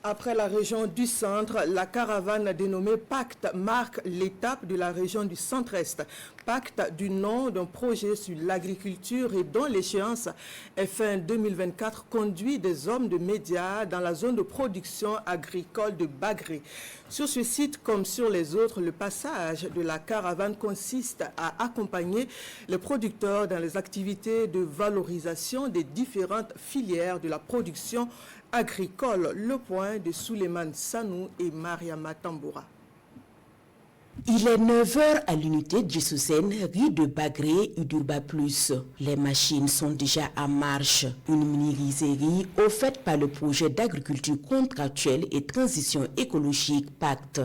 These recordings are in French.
Après la région du centre, la caravane dénommée Pacte marque l'étape de la région du centre-est. Pacte du nom d'un projet sur l'agriculture et dont l'échéance est fin 2024 conduit des hommes de médias dans la zone de production agricole de Bagré. Sur ce site, comme sur les autres, le passage de la caravane consiste à accompagner les producteurs dans les activités de valorisation des différentes filières de la production agricole. Le point de Souleymane Sanou et Mariama Tamboura. Il est 9h à l'unité Djessousen, rue de Bagré, Udurba Plus. Les machines sont déjà en marche. Une mini-rizerie offerte par le projet d'agriculture contractuelle et transition écologique Pacte.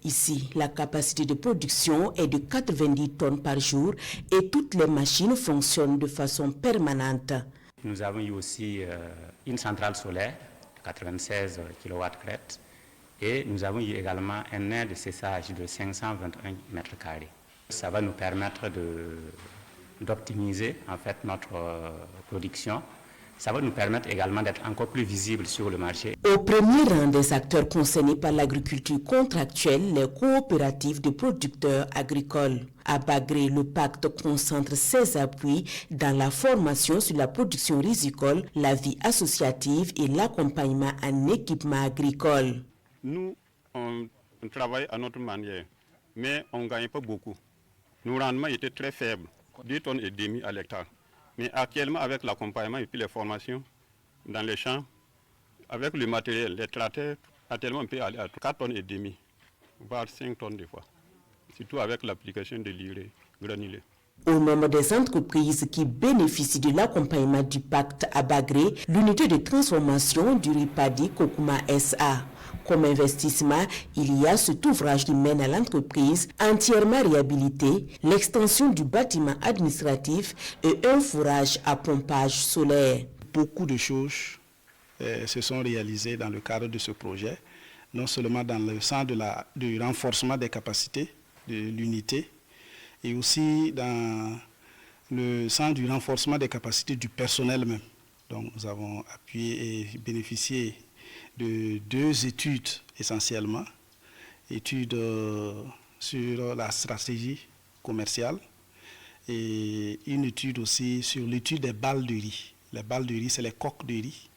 Ici, la capacité de production est de 90 tonnes par jour et toutes les machines fonctionnent de façon permanente. Nous avons eu aussi une centrale solaire de 96 kW crête et nous avons eu également un aire de séchage de 521 mètres carrés. Ça va nous permettre d'optimiser en fait notre production. Ça va nous permettre également d'être encore plus visibles sur le marché. Au premier rang des acteurs concernés par l'agriculture contractuelle, les coopératives de producteurs agricoles. À Bagré, le pacte concentre ses appuis dans la formation sur la production risicole, la vie associative et l'accompagnement en équipement agricole. Nous, on travaille à notre manière, mais on ne gagne pas beaucoup. Nos rendements étaient très faibles, 2,5 tonnes à l'hectare. Mais actuellement, avec l'accompagnement et puis les formations dans les champs, avec le matériel, les tracteurs, actuellement on peut aller à 4,5 tonnes, voire 5 tonnes des fois. Surtout avec l'application de l'urée granulée. Au nombre des entreprises qui bénéficient de l'accompagnement du pacte à Bagré, l'unité de transformation du Ripadi Kokuma SA. Comme investissement, il y a cet ouvrage qui mène à l'entreprise entièrement réhabilité, l'extension du bâtiment administratif et un fourrage à pompage solaire. Beaucoup de choses se sont réalisées dans le cadre de ce projet, non seulement dans le sens du renforcement des capacités de l'unité, et aussi dans le sens du renforcement des capacités du personnel même. Donc nous avons appuyé et bénéficié de 2 études essentiellement, études sur la stratégie commerciale et une étude aussi sur l'étude des balles de riz. Les balles de riz, c'est les coques de riz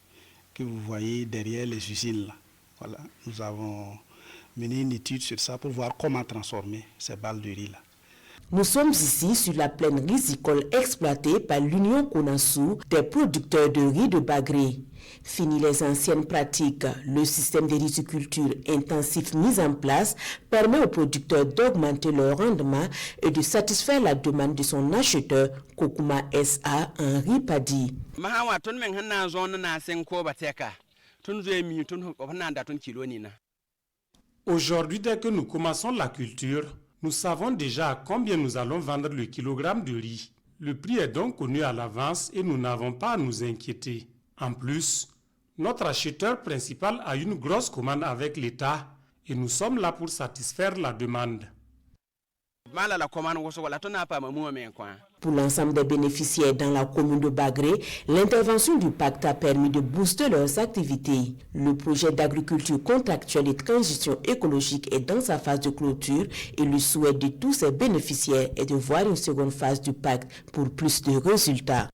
que vous voyez derrière les usines là. Voilà. Nous avons mené une étude sur ça pour voir comment transformer ces balles de riz là. Nous sommes ici sur la plaine risicole exploitée par l'Union Konassou des producteurs de riz de Bagré. Fini les anciennes pratiques, le système de riziculture intensif mis en place permet aux producteurs d'augmenter leur rendement et de satisfaire la demande de son acheteur, Kokuma SA en Ripadi. Aujourd'hui, dès que nous commençons la culture, nous savons déjà à combien nous allons vendre le kilogramme de riz. Le prix est donc connu à l'avance et nous n'avons pas à nous inquiéter. En plus, notre acheteur principal a une grosse commande avec l'État et nous sommes là pour satisfaire la demande. Pour l'ensemble des bénéficiaires dans la commune de Bagré, l'intervention du pacte a permis de booster leurs activités. Le projet d'agriculture contractuelle et transition écologique est dans sa phase de clôture et le souhait de tous ses bénéficiaires est de voir une seconde phase du pacte pour plus de résultats.